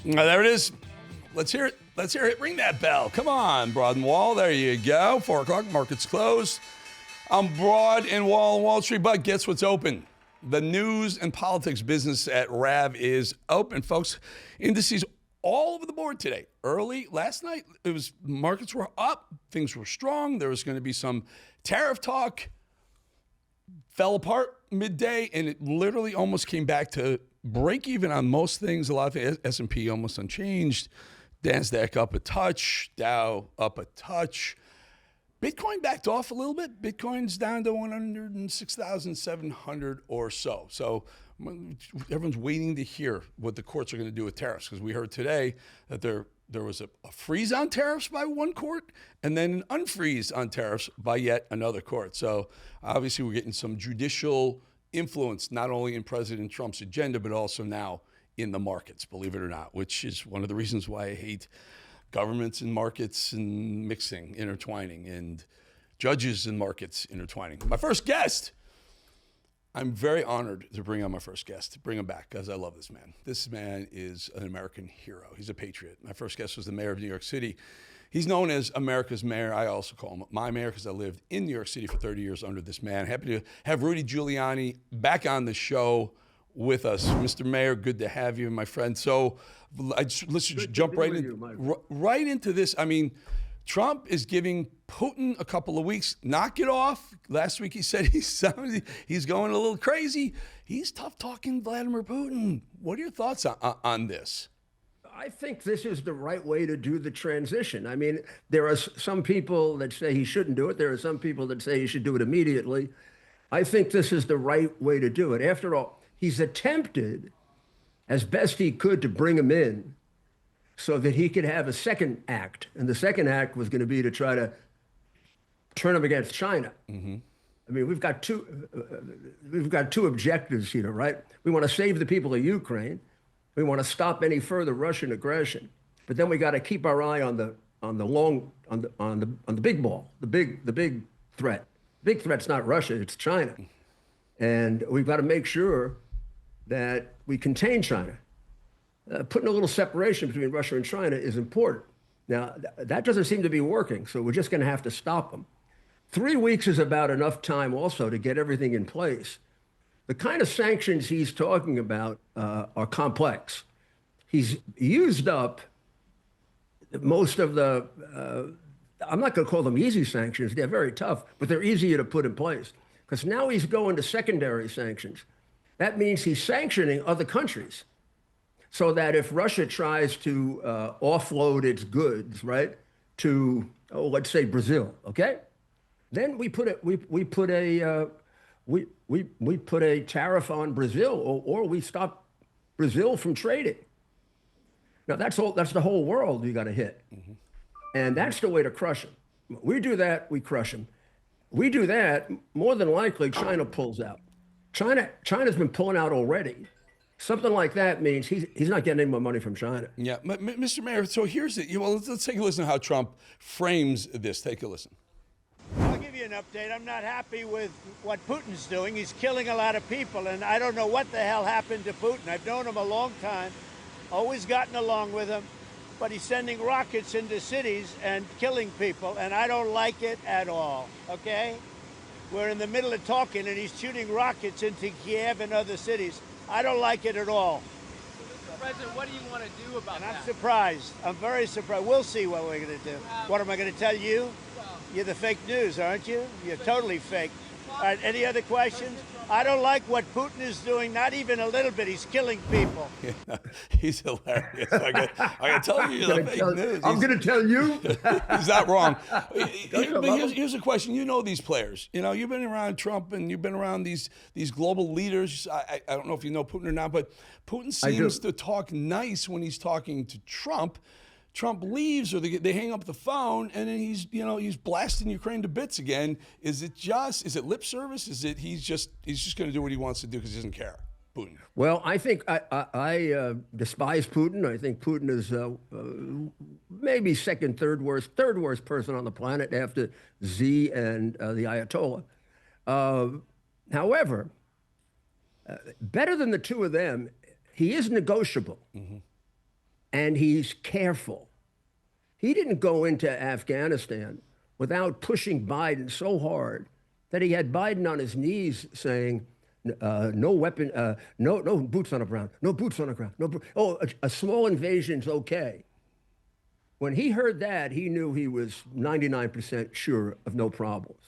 There it is. Let's hear it. Let's hear it. Ring that bell. Come on, Broad and Wall. There you go. 4 o'clock. Market's closed. I'm Broad and Wall on Wall Street, but guess what's open? The news and politics business at RAV is open, folks. Indices all over the board today. Early last night, markets were up. Things were strong. There was going to be some tariff talk. Fell apart midday, and it literally almost came back to break even on most things. A lot of things. S&P almost unchanged. NASDAQ up a touch. Dow up a touch. Bitcoin backed off a little bit. Bitcoin's down to 106,700 or so. So everyone's waiting to hear what the courts are going to do with tariffs, because we heard today that there was a freeze on tariffs by one court and then an unfreeze on tariffs by yet another court. So obviously we're getting some judicial influence, not only in President Trump's agenda, but also now in the markets, believe it or not, which is one of the reasons why I hate governments and markets and mixing, intertwining, and judges and markets intertwining. My first guest, I'm very honored to bring on my first guest, to bring him back, because I love this man. This man is an American hero. He's a patriot. My first guest was the mayor of New York City. He's known as America's mayor. I also call him my mayor because I lived in New York City for 30 years under this man. Happy to have Rudy Giuliani back on the show with us. Mr. Mayor, good to have you, my friend. So let's just jump right into this. I mean, Trump is giving Putin a couple of weeks. Knock it off. Last week he said he's going a little crazy. He's tough talking Vladimir Putin. What are your thoughts on this? I think this is the right way to do the transition. I mean, there are some people that say he shouldn't do it. There are some people that say he should do it immediately. I think this is the right way to do it. After all, he's attempted as best he could to bring him in so that he could have a second act. And the second act was going to be to try to turn him against China. Mm-hmm. I mean, we've got two objectives here, right? We want to save the people of Ukraine. We want to stop any further Russian aggression. But then we got to keep our eye on the big ball, the big threat. Big threat's not Russia, it's China. And we've got to make sure that we contain China. Putting a little separation between Russia and China is important. Now, that doesn't seem to be working, so we're just going to have to stop them. 3 weeks is about enough time also to get everything in place. The kind of sanctions he's talking about are complex. He's used up most of the, I'm not going to call them easy sanctions. They're very tough, but they're easier to put in place. Because now he's going to secondary sanctions. That means he's sanctioning other countries so that if Russia tries to offload its goods, right, to, let's say Brazil, okay? Then we put a tariff on Brazil, or we stop Brazil from trading. Now that's the whole world you got to hit. Mm-hmm. And that's the way to crush them. We do that, we crush them. We do that, more than likely China pulls out. China's been pulling out already. Something like that means he's not getting any more money from China. Yeah, Mr. Mayor, so here's it. Well, let's take a listen to how Trump frames this. Take a listen. I'll give you an update. I'm not happy with what Putin's doing. He's killing a lot of people, and I don't know what the hell happened to Putin. I've known him a long time, always gotten along with him, but he's sending rockets into cities and killing people, and I don't like it at all, okay? We're in the middle of talking, and he's shooting rockets into Kiev and other cities. I don't like it at all. Mr. President, what do you want to do about that? I'm surprised. I'm very surprised. We'll see what we're going to do. What am I going to tell you? You're the fake news, aren't you? You're totally fake. All right, any other questions? I don't like what Putin is doing, not even a little bit. He's killing people. Yeah, he's hilarious. I got to tell you, you're the fake news. I'm going to tell you. He's not wrong. Here's a question. You know these players. You know, you've been around Trump and you've been around these global leaders. I don't know if you know Putin or not, but Putin seems to talk nice when he's talking to Trump. Trump leaves, or they hang up the phone, and then he's blasting Ukraine to bits again. Is it lip service? Is it he's just going to do what he wants to do because he doesn't care? Putin. Well, I think I despise Putin. I think Putin is maybe third worst person on the planet after Xi and the Ayatollah. However, better than the two of them, he is negotiable. Mm-hmm. and he's careful. He didn't go into Afghanistan without pushing Biden so hard that he had Biden on his knees saying, no weapon, no boots on the ground, no boots on the ground. A small invasion's okay. When he heard that, he knew he was 99% sure of no problems.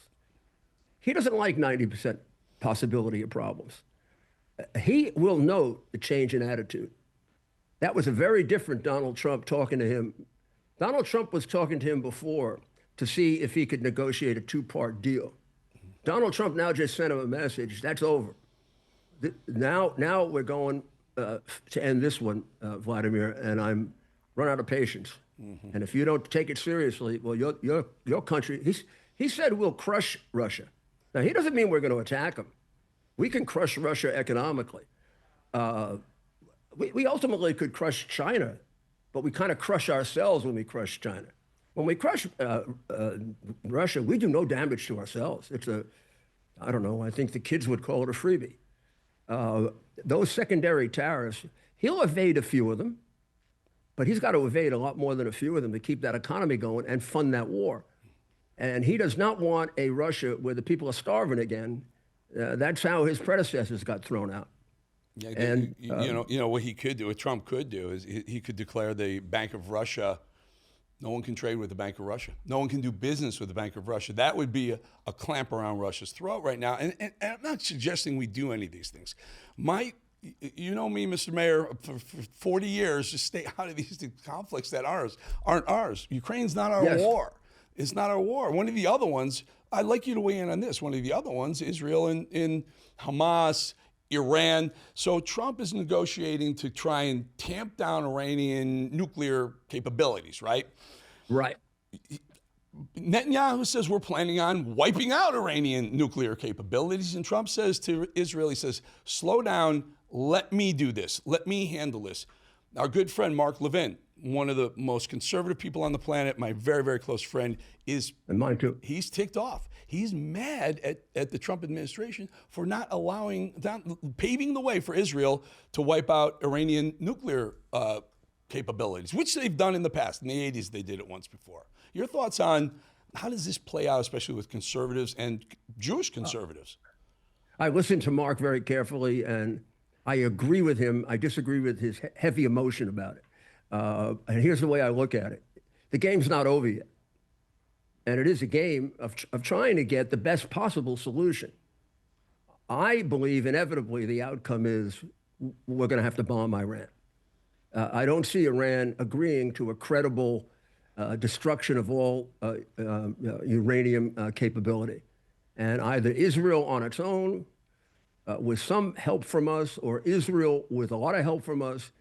He doesn't like 90% possibility of problems. He will note the change in attitude. That was a very different Donald Trump talking to him. Donald Trump was talking to him before to see if he could negotiate a two-part deal. Donald Trump now just sent him a message. That's over. Now we're going to end this one, Vladimir, and I'm run out of patience. And if you don't take it seriously, well, your country. He said we'll crush Russia. Now he doesn't mean we're going to attack them. We can crush Russia economically. We ultimately could crush China, but we kind of crush ourselves when we crush China. When we crush Russia, we do no damage to ourselves. I don't know, I think the kids would call it a freebie. Those secondary tariffs, he'll evade a few of them, but he's got to evade a lot more than a few of them to keep that economy going and fund that war. And he does not want a Russia where the people are starving again. That's how his predecessors got thrown out. Yeah, and you know what he could do, what Trump could do, is he could declare the Bank of Russia. No one can trade with the Bank of Russia. No one can do business with the Bank of Russia. That would be a clamp around Russia's throat right now. And I'm not suggesting we do any of these things. You know me, Mr. Mayor, for 40 years, just stay out of these conflicts that aren't ours. Ukraine's not our war. It's not our war. One of the other ones, I'd like you to weigh in on this. One of the other ones, Israel and Hamas, Iran. So Trump is negotiating to try and tamp down Iranian nuclear capabilities, right? Right. Netanyahu says we're planning on wiping out Iranian nuclear capabilities. And Trump says to Israel, he says, slow down, let me do this. Let me handle this. Our good friend, Mark Levin, one of the most conservative people on the planet, my very, very close friend, and mine too. He's ticked off. He's mad at the Trump administration for not paving the way for Israel to wipe out Iranian nuclear capabilities, which they've done in the past. In the 80s, they did it once before. Your thoughts on how does this play out, especially with conservatives and Jewish conservatives? I listened to Mark very carefully, and I agree with him. I disagree with his heavy emotion about it. And here's the way I look at it. The game's not over yet. And it is a game of trying to get the best possible solution. I believe inevitably the outcome is we're going to have to bomb Iran. I don't see Iran agreeing to a credible destruction of all uranium capability. And either Israel on its own, with some help from us, or Israel with a lot of help from us,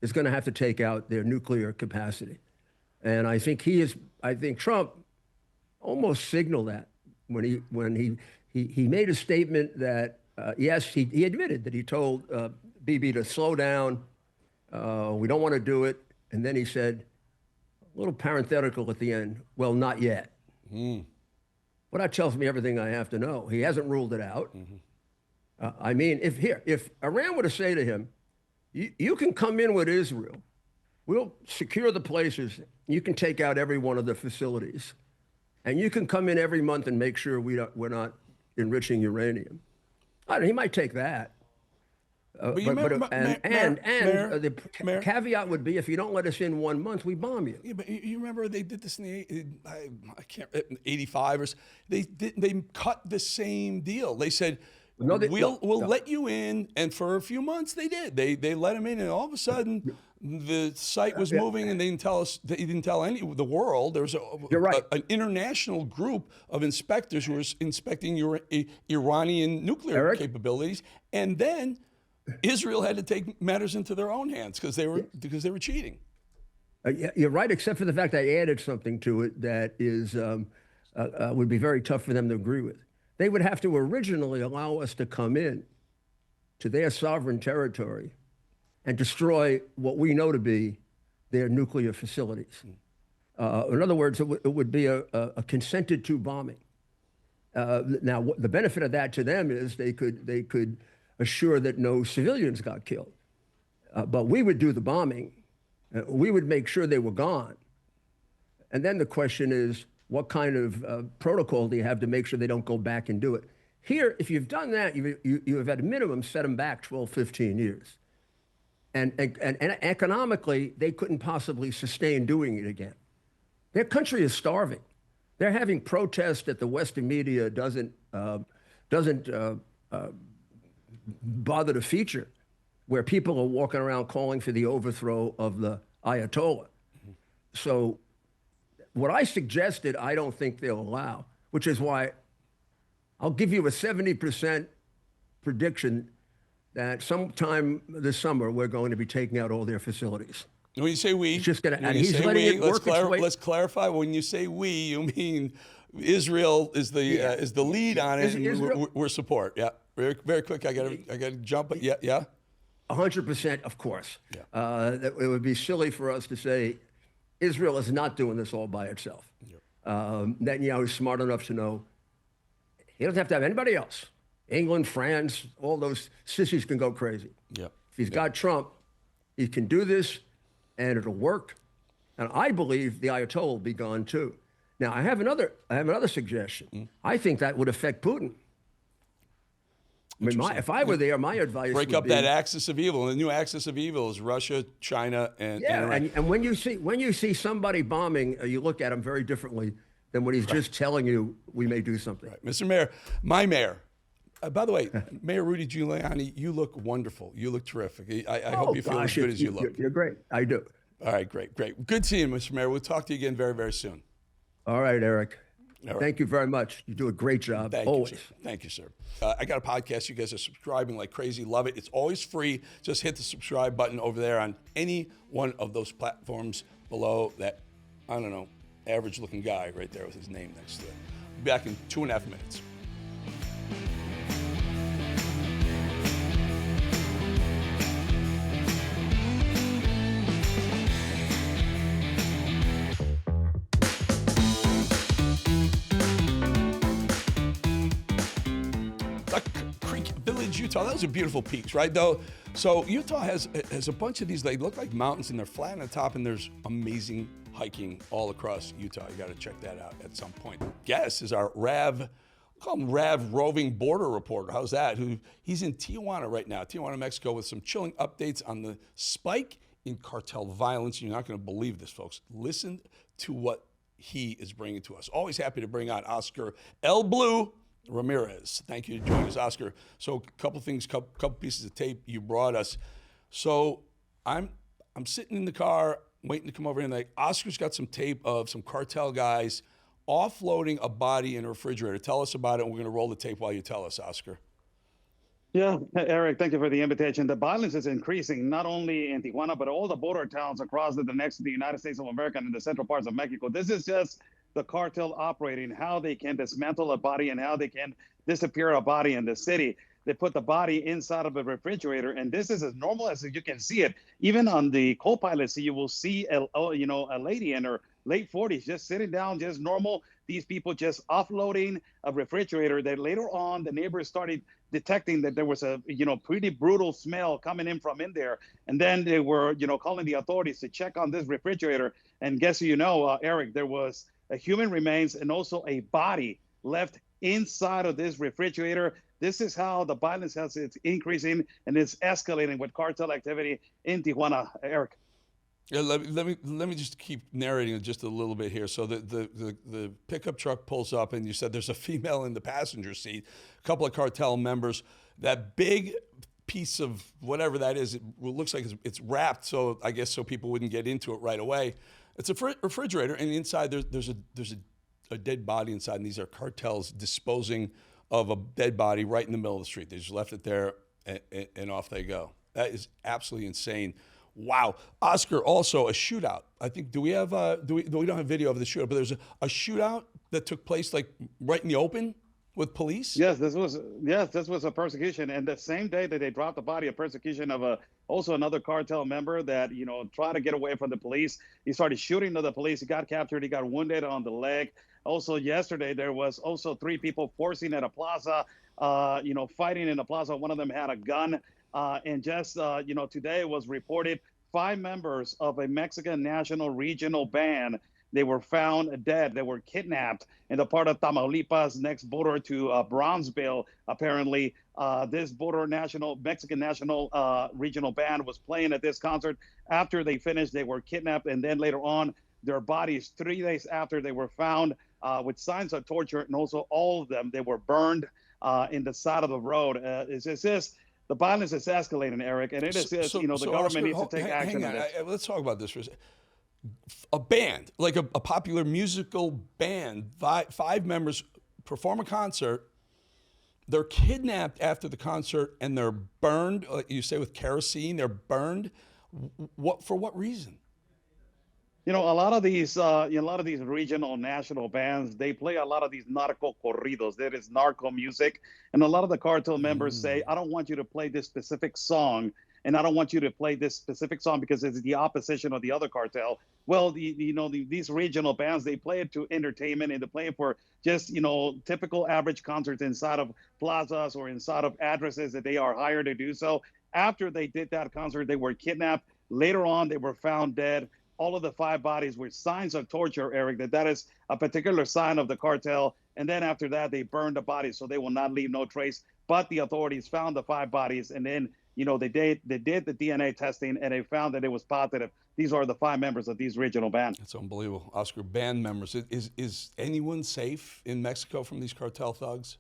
is going to have to take out their nuclear capacity. And I think Trump almost signaled that when he made a statement that, yes, he admitted that he told Bibi to slow down, we don't want to do it. And then he said, a little parenthetical at the end, well, not yet. Well, that tells me everything I have to know. He hasn't ruled it out. I mean, if Iran were to say to him, you can come in with Israel, we'll secure the places, you can take out every one of the facilities, and you can come in every month and make sure we're not enriching uranium. He might take that. The caveat would be, if you don't let us in 1 month, we bomb you. Yeah, but you remember they did this in the 85 or so. They cut the same deal. They said, we'll let you in, and for a few months they did. They let him in, and all of a sudden the site was moving, and they didn't tell us. They didn't tell the world. There was an international group of inspectors who were inspecting Iranian nuclear capabilities, and then Israel had to take matters into their own hands because they were cheating. You're right, except for the fact I added something to it that is would be very tough for them to agree with. They would have to originally allow us to come in to their sovereign territory and destroy what we know to be their nuclear facilities. In other words, it would be a consented to bombing. Now, the benefit of that to them is they could assure that no civilians got killed. But we would do the bombing, We would make sure they were gone. And then the question is, what kind of protocol do you have to make sure they don't go back and do it? Here, if you've done that, you have at a minimum set them back 12, 15 years. And economically, they couldn't possibly sustain doing it again. Their country is starving. They're having protests that the Western media doesn't bother to feature, where people are walking around calling for the overthrow of the Ayatollah. So what I suggested, I don't think they'll allow, which is why I'll give you a 70% prediction that sometime this summer, we're going to be taking out all their facilities. When you say we, it's just gonna, when and you he's say letting we, it work its way. let's clarify. When you say we, you mean Israel is the lead on it, and we're support. Yeah, very, very quick. I gotta jump, but yeah. 100%, of course. Yeah. That it would be silly for us to say Israel is not doing this all by itself. Yep. Netanyahu is smart enough to know he doesn't have to have anybody else. England, France, all those sissies can go crazy. Yep. If he's got Trump, he can do this, and it'll work. And I believe the Ayatollah will be gone too. Now, I have another suggestion. I think that would affect Putin. I mean, if I were there, my advice break would up be, that axis of evil. And the new axis of evil is Russia, China, and Iran. And when you see somebody bombing, you look at him very differently than when he's just telling you we may do something. Right. Mr. Mayor, my mayor. By the way, Mayor Rudy Giuliani, you look wonderful. You look terrific. I hope you feel as good as you look. You're great. I do. All right, great. Good seeing you, Mr. Mayor. We'll talk to you again very, very soon. All right, Eric. All right. Thank you very much. You do a great job. Always. Thank you, sir. I got a podcast. You guys are subscribing like crazy. Love it. It's always free. Just hit the subscribe button over there on any one of those platforms below that, I don't know, average-looking guy right there with his name next to it. Be back in 2.5 minutes. Utah, those are beautiful peaks, right? Though, so Utah has a bunch of these. They look like mountains, and they're flat on the top, and there's amazing hiking all across Utah. You got to check that out at some point. Guest is our Rav, call him Rav roving border reporter. How's that? He's in Tijuana right now, Tijuana, Mexico, with some chilling updates on the spike in cartel violence. You're not going to believe this, folks. Listen to what he is bringing to us. Always happy to bring on Oscar El Blue Ramirez. Thank you for joining us, Oscar. So a couple things, couple pieces of tape you brought us. So I'm sitting in the car waiting to come over and like Oscar's got some tape of some cartel guys offloading a body in a refrigerator. Tell us about it, and we're going to roll the tape while you tell us, Oscar. Yeah, Eric, thank you for the invitation. The violence is increasing, not only in Tijuana, but all the border towns across the next to the United States of America and in the central parts of Mexico. This is just the cartel operating, how they can dismantle a body and how they can disappear a body in the city. They put the body inside of a refrigerator, and this is as normal as you can see it. Even on the co-pilot seat, you will see a lady in her late 40s just sitting down, just normal. These people just offloading a refrigerator. That later on, the neighbors started detecting that there was a pretty brutal smell coming in from in there, and then they were calling the authorities to check on this refrigerator. And guess Eric, there was a human remains and also a body left inside of this refrigerator. This is how the violence it's increasing and it's escalating with cartel activity in Tijuana, Eric. Yeah, let me just keep narrating it just a little bit here. So the pickup truck pulls up, and you said there's a female in the passenger seat. A couple of cartel members. That big piece of whatever that is, it looks like it's wrapped. So I guess so people wouldn't get into it right away. It's a refrigerator, and inside there's a dead body inside, and these are cartels disposing of a dead body right in the middle of the street. They just left it there, and off they go. That is absolutely insane. Wow, Oscar. Also a shootout. I think we don't have video of the shootout, but there's a shootout that took place like right in the open with police. Yes, this was a persecution, and the same day that they dropped the body, a persecution of also another cartel member that tried to get away from the police. He started shooting at the police. He got captured. He got wounded on the leg. Also yesterday there was also 3 people forcing at a plaza, fighting in a plaza. One of them had a gun, and just today it was reported 5 members of a Mexican national regional band. They were found dead. They were kidnapped in the part of Tamaulipas next border to Brownsville. Apparently, this Mexican national regional band was playing at this concert. After they finished, they were kidnapped, and then later on, their bodies 3 days after they were found with signs of torture, and also all of them, they were burned in the side of the road. It's just the violence is escalating, Eric, and it is just, the government Oscar, needs to take action on this. Let's talk about this for a second. A band, like a popular musical band, 5 members perform a concert. They're kidnapped after the concert and they're burned. Like you say, with kerosene, they're burned. For what reason? A lot of these regional national bands, they play a lot of these narco corridos. That is narco music, and a lot of the cartel members say, "I don't want you to play this specific song, and I don't want you to play this specific song because it's the opposition of the other cartel." Well, these regional bands, they play it to entertainment, and they play it for just typical average concerts inside of plazas or inside of addresses that they are hired to do so. After they did that concert, they were kidnapped. Later on, they were found dead. All of the 5 bodies were signs of torture, Eric, that is a particular sign of the cartel. And then after that, they burned the bodies so they will not leave no trace. But the authorities found the 5 bodies, and then they did the DNA testing, and they found that it was positive. These are the 5 members of these regional bands. It's unbelievable. Oscar, band members. Is anyone safe in Mexico from these cartel thugs?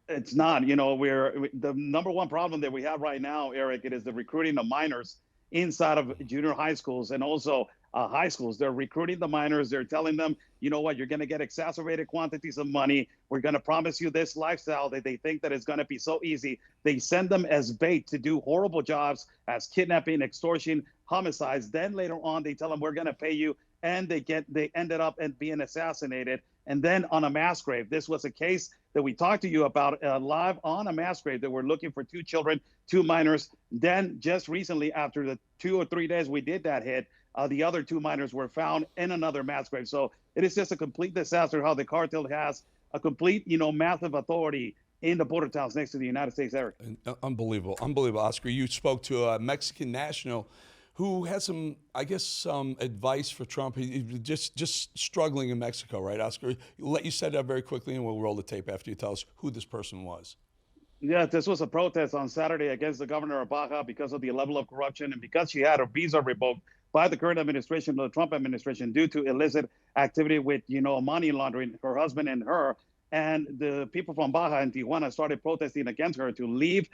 It's not. The number one problem that we have right now, Eric, it is the recruiting of minors inside of junior high schools and also high schools. They're recruiting the minors. They're telling them, you know what, you're going to get exacerbated quantities of money. We're going to promise you this lifestyle that they think that is going to be so easy. They send them as bait to do horrible jobs as kidnapping, extortion, homicides. Then later on, they tell them, we're going to pay you. And they ended up being assassinated. And then on a mass grave. This was a case that we talked to you about live on a mass grave. They were looking for 2 children, 2 minors. Then just recently, after the 2 or 3 days we did that hit, the other 2 minors were found in another mass grave. So it is just a complete disaster how the cartel has a complete, massive authority in the border towns next to the United States, Eric. Unbelievable, Oscar. You spoke to a Mexican national who has some advice for Trump. He's just struggling in Mexico, right, Oscar? You set it up very quickly, and we'll roll the tape after you tell us who this person was. Yeah, this was a protest on Saturday against the governor of Baja because of the level of corruption and because she had her visa revoked by the current administration, the Trump administration, due to illicit activity with, money laundering, her husband and her. And the people from Baja and Tijuana started protesting against her to leave,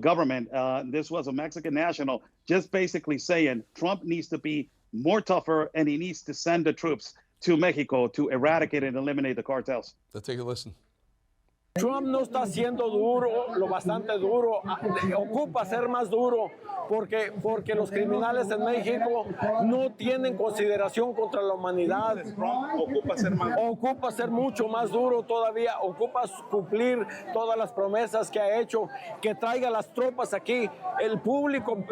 government. This was a Mexican national just basically saying Trump needs to be more tougher and he needs to send the troops to Mexico to eradicate and eliminate the cartels. Let's take a listen. Trump no está siendo duro, lo bastante duro, ocupa ser más duro porque los criminales en México no tienen consideración contra la humanidad. Trump ocupa ser mucho más duro todavía, ocupa cumplir todas las promesas que ha hecho, que traiga las tropas aquí, el público,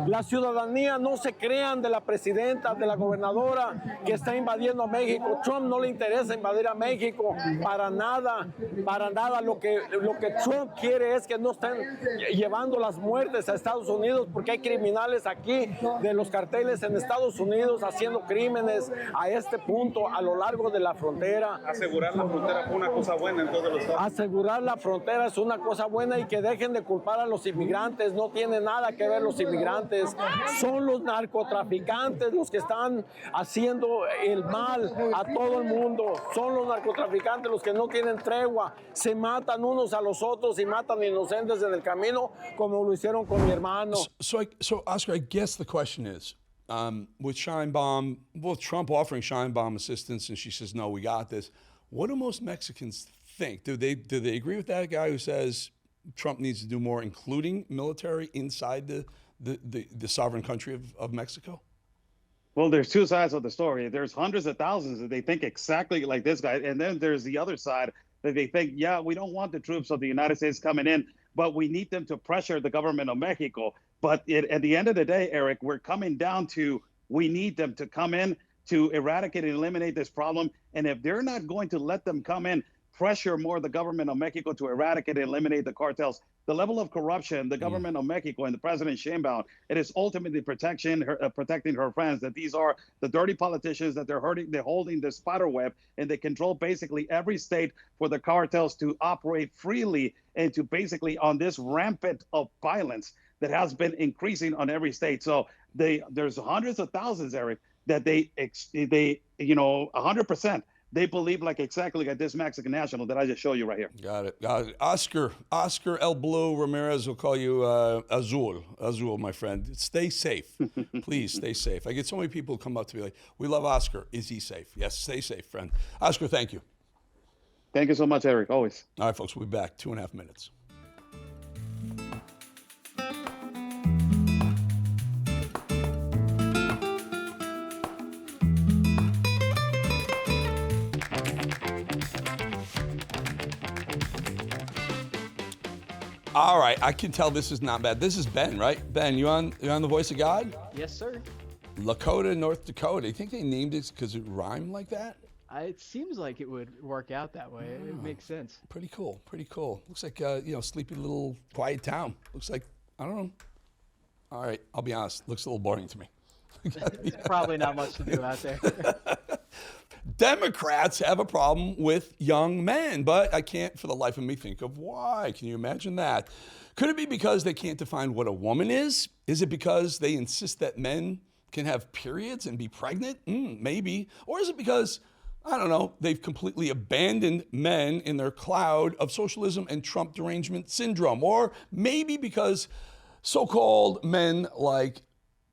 la ciudadanía no se crean de la presidenta, de la gobernadora que está invadiendo a México. Trump no le interesa invadir a México para nada. Lo que Trump quiere es que no estén llevando las muertes a Estados Unidos porque hay criminales aquí de los carteles en Estados Unidos haciendo crímenes a este punto a lo largo de la frontera. Asegurar la frontera fue una cosa buena en todos los estados. Asegurar la frontera es una cosa buena y que dejen de culpar a los inmigrantes. No tiene nada que ver los inmigrantes. Son los narcotraficantes los que están haciendo el mal a todo el mundo. Son los narcotraficantes los que no tienen tregua. Se matan unos a los otros y matan inocentes en el camino, como lo hicieron con mi hermano. So Oscar, I guess the question is, with Sheinbaum, well, Trump offering Sheinbaum assistance, and she says, no, we got this. What do most Mexicans think? Do they agree with that guy who says Trump needs to do more, including military, inside the sovereign country of Mexico? Well, there's 2 sides of the story. There's hundreds of thousands that they think exactly like this guy, and then there's the other side that they think, yeah, we don't want the troops of the United States coming in, but we need them to pressure the government of Mexico. But at the end of the day, Eric, we're coming down to we need them to come in to eradicate and eliminate this problem. And if they're not going to let them come in, pressure more the government of Mexico to eradicate and eliminate the cartels, the level of corruption, the government of Mexico and the president Sheinbaum, it is ultimately protecting her friends. That these are the dirty politicians that they're holding the spider web, and they control basically every state for the cartels to operate freely and to basically on this rampant of violence that has been increasing on every state. So there's hundreds of thousands, Eric, that they 100%. They believe exactly like this Mexican national that I just showed you right here. Got it. Oscar El Blue Ramirez will call you Azul, my friend. Stay safe. Please stay safe. I get so many people come up to me like, we love Oscar. Is he safe? Yes, stay safe, friend. Oscar, thank you. Thank you so much, Eric. Always. All right, folks, we'll be back 2.5 minutes. All right, I can tell this is not bad. This is Ben, right? Ben, you on The Voice of God? Yes, sir. Lakota, North Dakota. You think they named it because it rhymed like that? It seems like it would work out that way. It makes sense. Pretty cool. Looks like sleepy little quiet town. Looks like, I don't know. All right, I'll be honest. Looks a little boring to me. Probably not much to do out there. Democrats have a problem with young men, but I can't for the life of me think of why. Can you imagine that? Could it be because they can't define what a woman is? Is it because they insist that men can have periods and be pregnant? Maybe. Or is it because, I don't know, they've completely abandoned men in their cloud of socialism and Trump derangement syndrome? Or maybe because so-called men like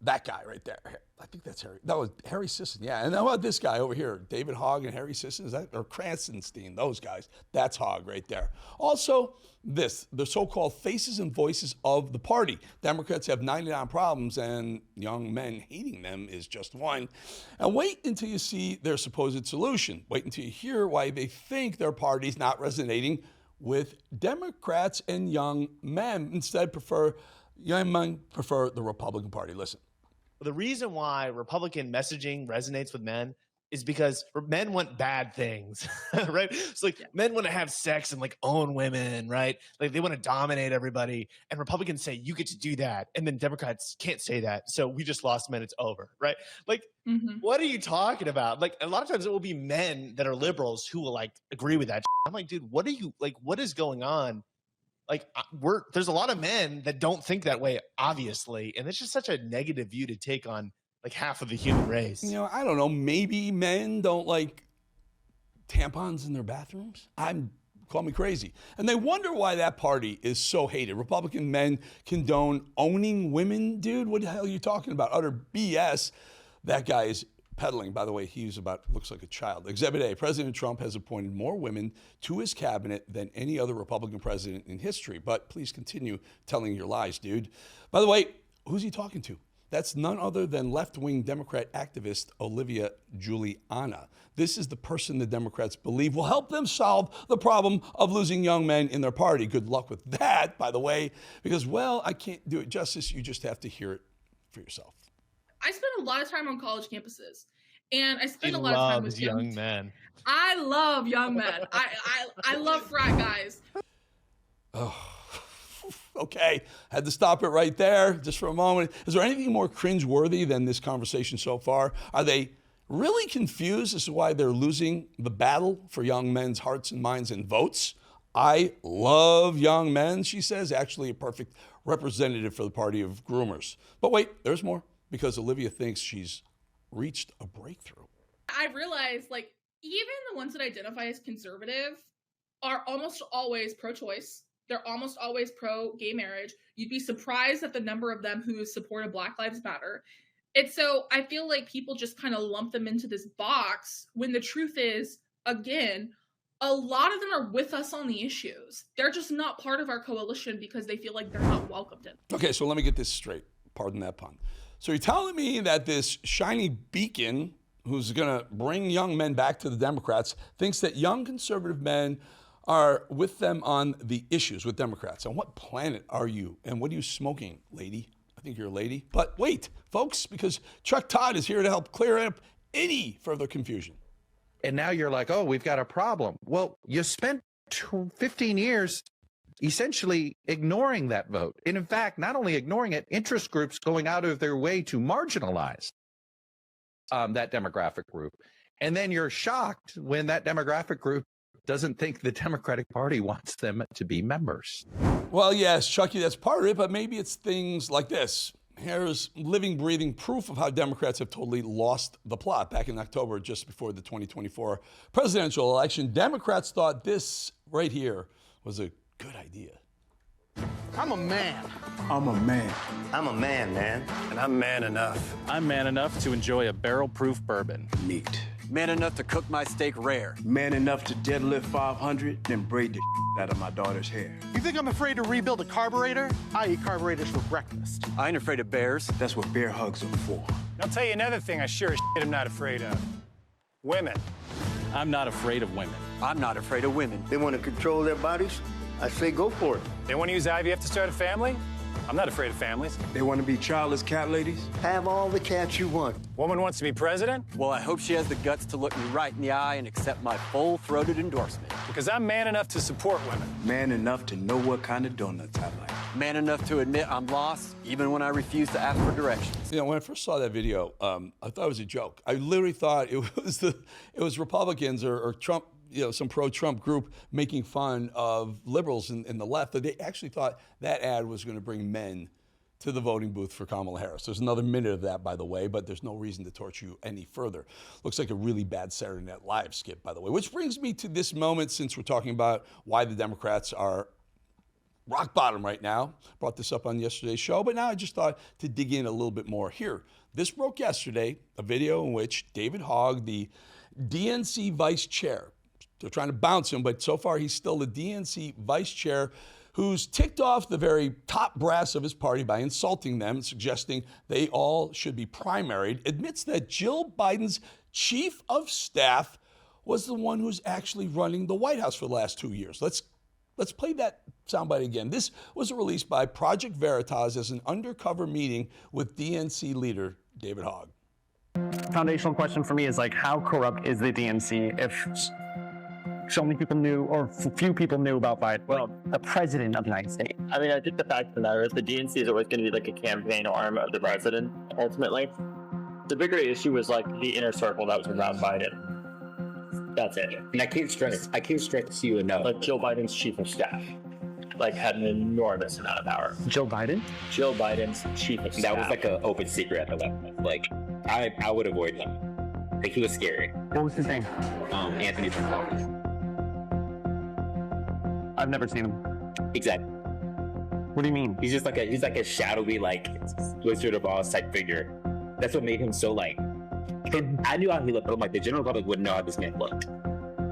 that guy right there. I think that's Harry. That was Harry Sisson. Yeah. And how about this guy over here? David Hogg and Harry Sisson. Is that, or Kranzenstein, those guys. That's Hogg right there. Also, the so-called faces and voices of the party. Democrats have 99 problems, and young men hating them is just one. And wait until you see their supposed solution. Wait until you hear why they think their party's not resonating with Democrats and young men. Instead, young men prefer the Republican Party. Listen. The reason why Republican messaging resonates with men is because men want bad things, right? It's men want to have sex and own women, right? They want to dominate everybody. And Republicans say, you get to do that. And then Democrats can't say that. So we just lost men. It's over, right? What are you talking about? A lot of times it will be men that are liberals who will agree with that. I'm like, dude, what is going on? There's a lot of men that don't think that way, obviously, and it's just such a negative view to take on half of the human race. I don't know. Maybe men don't like tampons in their bathrooms. Call me crazy. And they wonder why that party is so hated. Republican men condone owning women. Dude, what the hell are you talking about? Utter BS. That guy is peddling. By the way, looks like a child. Exhibit A, President Trump has appointed more women to his cabinet than any other Republican president in history. But please continue telling your lies, dude. By the way, who's he talking to? That's none other than left-wing Democrat activist Olivia Juliana. This is the person the Democrats believe will help them solve the problem of losing young men in their party. Good luck with that, by the way, because, I can't do it justice. You just have to hear it for yourself. I spend a lot of time on college campuses, and I spend a lot of time with young men. I love young men. I love frat guys. Oh, okay. Had to stop it right there just for a moment. Is there anything more cringeworthy than this conversation so far? Are they really confused as to why they're losing the battle for young men's hearts and minds and votes? I love young men, she says, actually a perfect representative for the party of groomers. But wait, there's more. Because Olivia thinks she's reached a breakthrough. I realized, even the ones that identify as conservative are almost always pro-choice. They're almost always pro-gay marriage. You'd be surprised at the number of them who supported Black Lives Matter. And so I feel like people just kind of lump them into this box when the truth is, again, a lot of them are with us on the issues. They're just not part of our coalition because they feel like they're not welcomed in. Okay, so let me get this straight. Pardon that pun. So you're telling me that this shiny beacon who's going to bring young men back to the Democrats thinks that young conservative men are with them on the issues with Democrats. On what planet are you? And what are you smoking, lady? I think you're a lady. But wait, folks, because Chuck Todd is here to help clear up any further confusion. And now you're like, oh, we've got a problem. Well, you spent 15 years essentially ignoring that vote. And in fact, not only ignoring it, interest groups going out of their way to marginalize that demographic group. And then you're shocked when that demographic group doesn't think the Democratic Party wants them to be members. Well, yes, Chucky, that's part of it, but maybe it's things like this. Here's living, breathing proof of how Democrats have totally lost the plot. Back in October, just before the 2024 presidential election, Democrats thought this right here was a good idea. I'm a man. I'm a man. I'm a man, man. And I'm man enough. I'm man enough to enjoy a barrel-proof bourbon. Neat. Man enough to cook my steak rare. Man enough to deadlift 500, then braid the out of my daughter's hair. You think I'm afraid to rebuild a carburetor? I eat carburetors for breakfast. I ain't afraid of bears. That's what bear hugs are for. I'll tell you another thing I sure as shit am not afraid of. Women. I'm not afraid of women. I'm not afraid of women. They want to control their bodies? I say go for it. They want to use IVF to start a family? I'm not afraid of families. They want to be childless cat ladies? Have all the cats you want. Woman wants to be president? Well, I hope she has the guts to look me right in the eye and accept my full-throated endorsement. Because I'm man enough to support women. Man enough to know what kind of donuts I like. Man enough to admit I'm lost, even when I refuse to ask for directions. You know, when I first saw that video, I thought it was a joke. I literally thought it was Republicans or Trump, you know, some pro-Trump group making fun of liberals in the left. That they actually thought that ad was going to bring men to the voting booth for Kamala Harris. There's another minute of that, by the way, but there's no reason to torture you any further. Looks like a really bad Saturday Night Live skit, by the way, which brings me to this moment, since we're talking about why the Democrats are rock bottom right now. Brought this up on yesterday's show, but now I just thought to dig in a little bit more here. This broke yesterday, a video in which David Hogg, the DNC vice chair, they're trying to bounce him, but so far he's still the DNC vice chair, who's ticked off the very top brass of his party by insulting them and suggesting they all should be primaried, admits that Jill Biden's chief of staff was the one who's actually running the White House for the last 2 years. Let's play that soundbite again. This was released by Project Veritas as an undercover meeting with DNC leader David Hogg. Foundational question for me is, like, how corrupt is the DNC if so many people knew, or few people knew about Biden, well, the president of the United States? I mean, I think the fact of the matter is the DNC is always going to be like a campaign arm of the president, ultimately. The bigger issue was like the inner circle that was around Biden. That's it. And I can't stress to you enough. Like Joe Biden's chief of staff, like, had an enormous amount of power. Joe Biden? Joe Biden's chief of staff. That was like an open secret at the left. Like, I would avoid him. Like, he was scary. What was his name? Anthony Trump. I've never seen him. Exactly. What do you mean? He's like a shadowy, like, Wizard of Oz type figure. That's what made him so, like, I knew how he looked, but I'm like, the general public wouldn't know how this man looked.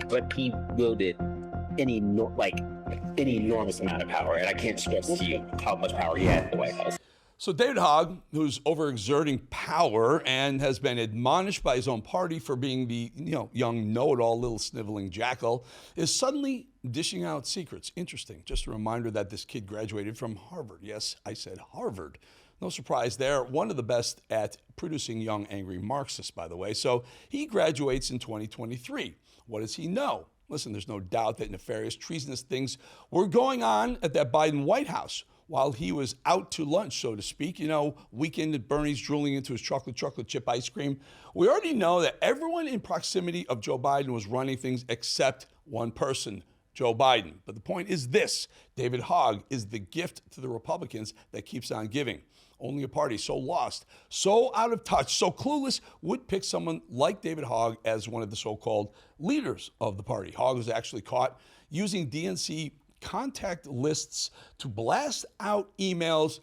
But he wielded an enormous amount of power, and I can't stress to you how much power he had in the White House. So David Hogg, who's overexerting power and has been admonished by his own party for being the young know-it-all little sniveling jackal, is suddenly dishing out secrets. Interesting. Just a reminder that this kid graduated from Harvard. Yes, I said Harvard. No surprise there. One of the best at producing young, angry Marxists, by the way. So he graduates in 2023. What does he know? Listen, there's no doubt that nefarious, treasonous things were going on at that Biden White House while he was out to lunch, so to speak. You know, weekend at Bernie's, drooling into his chocolate chip ice cream. We already know that everyone in proximity of Joe Biden was running things except one person, Joe Biden. But the point is this: David Hogg is the gift to the Republicans that keeps on giving. Only a party so lost, so out of touch, so clueless would pick someone like David Hogg as one of the so-called leaders of the party. Hogg was actually caught using DNC contact lists to blast out emails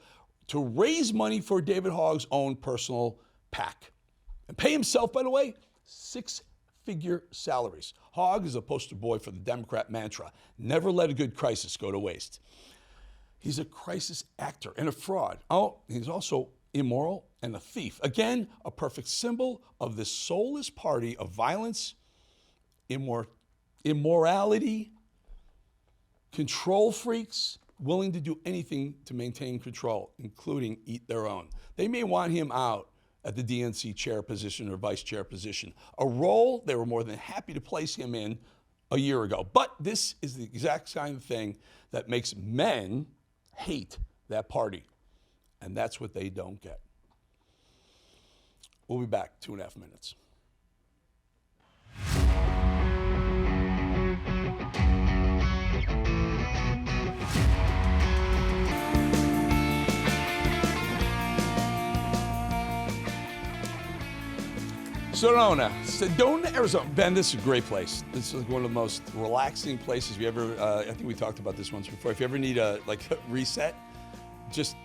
to raise money for David Hogg's own personal PAC. And pay himself, by the way, 6-figure salaries. Hogg is a poster boy for the Democrat mantra: never let a good crisis go to waste. He's a crisis actor and a fraud. Oh, he's also immoral and a thief. Again, a perfect symbol of this soulless party of violence, immorality, control freaks, willing to do anything to maintain control, including eat their own. They may want him out at the DNC chair position or vice chair position, a role they were more than happy to place him in a year ago. But this is the exact kind of thing that makes men hate that party. And that's what they don't get. We'll be back 2.5 minutes. Sedona, Arizona. Ben, this is a great place. This is one of the most relaxing places you ever, I think we talked about this once before. If you ever need a reset, just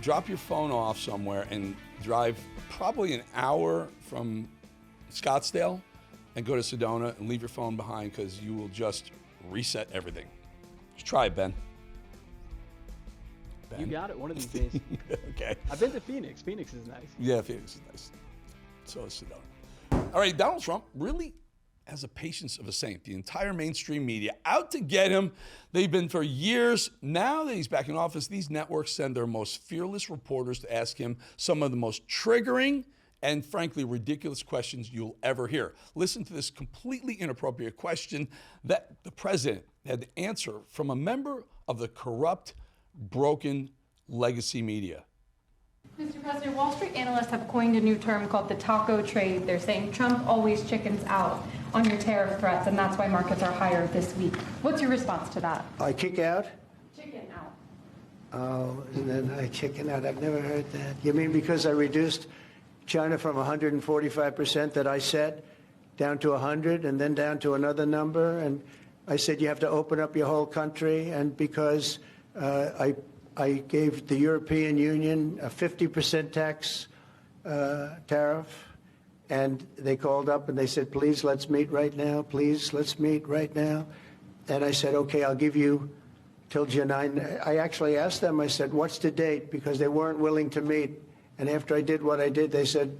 drop your phone off somewhere and drive probably an hour from Scottsdale and go to Sedona and leave your phone behind, because you will just reset everything. Just try it, Ben. You got it one of these days. Okay. I've been to Phoenix. Phoenix is nice. Yeah, Phoenix is nice. So is Sedona. All right, Donald Trump really has the patience of a saint. The entire mainstream media out to get him. They've been for years. Now that he's back in office, these networks send their most fearless reporters to ask him some of the most triggering and frankly ridiculous questions you'll ever hear. Listen to this completely inappropriate question that the president had to answer from a member of the corrupt, broken legacy media. Mr. President, Wall Street analysts have coined a new term called the taco trade. They're saying Trump always chickens out on your tariff threats, and that's why markets are higher this week. What's your response to that? I kick out? Chicken out. Oh, and then I chicken out. I've never heard that. You mean because I reduced China from 145% that I set down to 100 and then down to another number? And I said you have to open up your whole country, and because I gave the European Union a 50% tax tariff, and they called up and they said, please, let's meet right now. Please, let's meet right now. And I said, okay, I'll give you till June 9. I actually asked them, I said, what's the date? Because they weren't willing to meet. And after I did what I did, they said,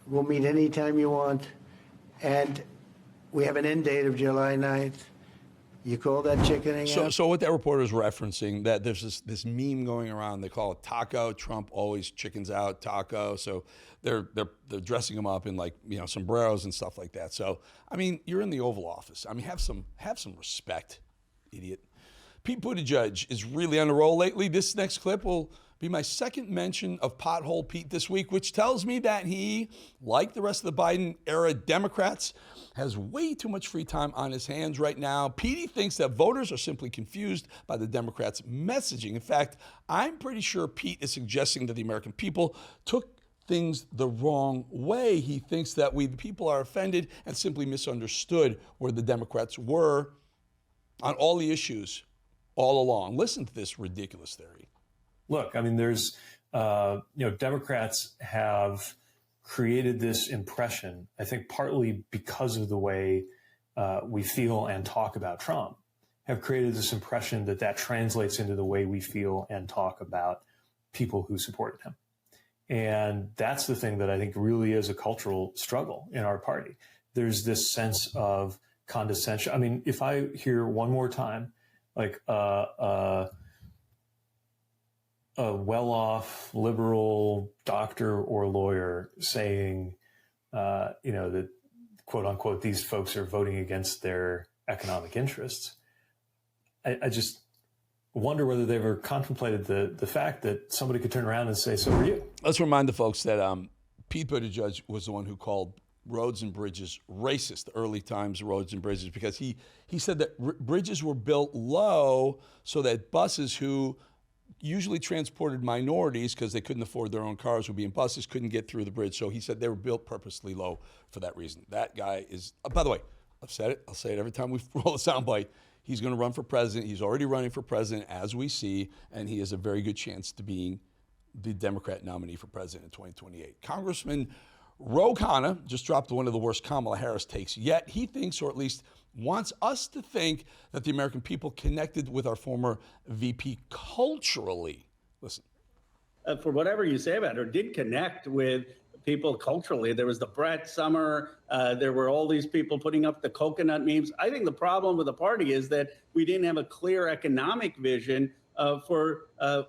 we'll meet anytime you want. And we have an end date of July 9th. You call that chickening out? So what that reporter is referencing, that there's this meme going around. They call it taco. Trump always chickens out, taco. So they're dressing him up in sombreros and stuff like that. So I mean, you're in the Oval Office. I mean, have some respect, idiot. Pete Buttigieg is really on a roll lately. This next clip will be my second mention of Pothole Pete this week, which tells me that he, like the rest of the Biden-era Democrats, has way too much free time on his hands right now. Petey thinks that voters are simply confused by the Democrats' messaging. In fact, I'm pretty sure Pete is suggesting that the American people took things the wrong way. He thinks that we, the people, are offended and simply misunderstood where the Democrats were on all the issues all along. Listen to this ridiculous theory. Look, I mean, there's, Democrats have created this impression, I think partly because of the way we feel and talk about Trump, have created this impression that translates into the way we feel and talk about people who supported him. And that's the thing that I think really is a cultural struggle in our party. There's this sense of condescension. I mean, if I hear one more time, like a well-off liberal doctor or lawyer saying, that quote unquote, these folks are voting against their economic interests. I just wonder whether they've ever contemplated the fact that somebody could turn around and say, so are you. Let's remind the folks that Pete Buttigieg was the one who called roads and bridges racist, the early times roads and bridges, because he said that bridges were built low so that buses who usually transported minorities because they couldn't afford their own cars would be in buses, couldn't get through the bridge. So he said they were built purposely low for that reason. That guy is, by the way, I've said it, I'll say it every time we roll a soundbite. He's going to run for president. He's already running for president, as we see, and he has a very good chance to being the Democrat nominee for president in 2028. Congressman Ro Khanna just dropped one of the worst Kamala Harris takes yet. He thinks, or at least wants us to think, that the American people connected with our former VP culturally. Listen. For whatever you say about her, did connect with people culturally. There was the Brett Summer. There were all these people putting up the coconut memes. I think the problem with the party is that we didn't have a clear economic vision for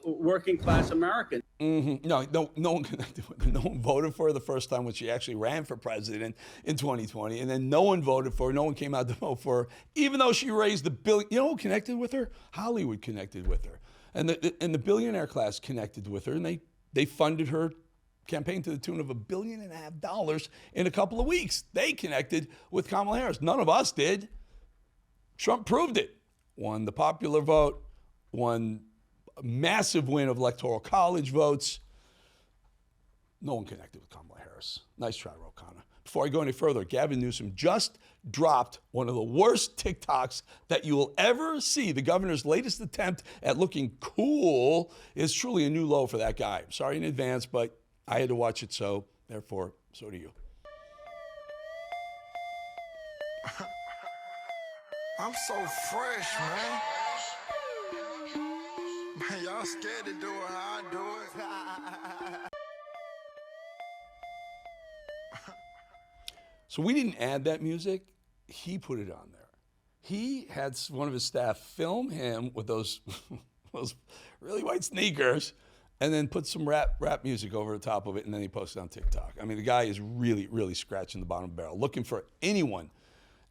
working class Americans. Mm-hmm. No one connected with her. No one voted for her the first time when she actually ran for president in 2020, and then no one voted for her. No one came out to vote for her, even though she raised $1 billion. You know who connected with her? Hollywood connected with her, and the billionaire class connected with her, and they funded her campaign to the tune of $1.5 billion in a couple of weeks. They connected with Kamala Harris. None of us did. Trump proved it. Won the popular vote. Won a massive win of electoral college votes. No one connected with Kamala Harris. Nice try, Ro Khanna. Before I go any further, Gavin Newsom just dropped one of the worst TikToks that you will ever see. The governor's latest attempt at looking cool is truly a new low for that guy. I'm sorry in advance, but I had to watch it, so therefore, so do you. I'm so fresh, man. Man, y'all scared to do it how I do it. So we didn't add that music. He put it on there. He had one of his staff film him with those really white sneakers and then put some rap music over the top of it, and then he posted on TikTok. I mean, the guy is really, really scratching the bottom of the barrel, looking for anyone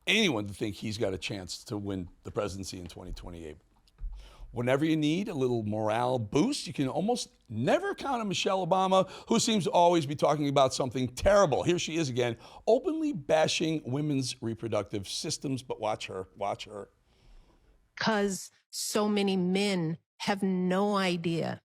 to think he's got a chance to win the presidency in 2028. Whenever you need a little morale boost, you can almost never count on Michelle Obama, who seems to always be talking about something terrible. Here she is again, openly bashing women's reproductive systems, but watch her. Because so many men have no idea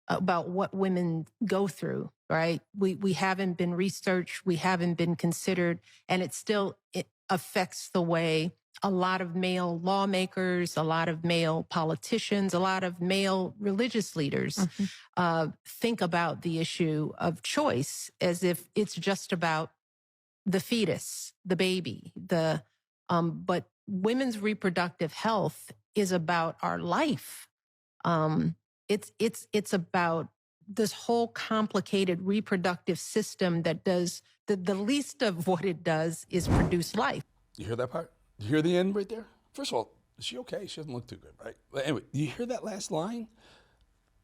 about what women go through, right? We haven't been researched, we haven't been considered, and it affects the way a lot of male lawmakers, a lot of male politicians, a lot of male religious leaders think about the issue of choice as if it's just about the fetus, the baby. But women's reproductive health is about our life. It's about this whole complicated reproductive system that does the least of what it does is produce life. You hear that part? You hear the end right there? First of all, is she okay? She doesn't look too good, right? But anyway, you hear that last line?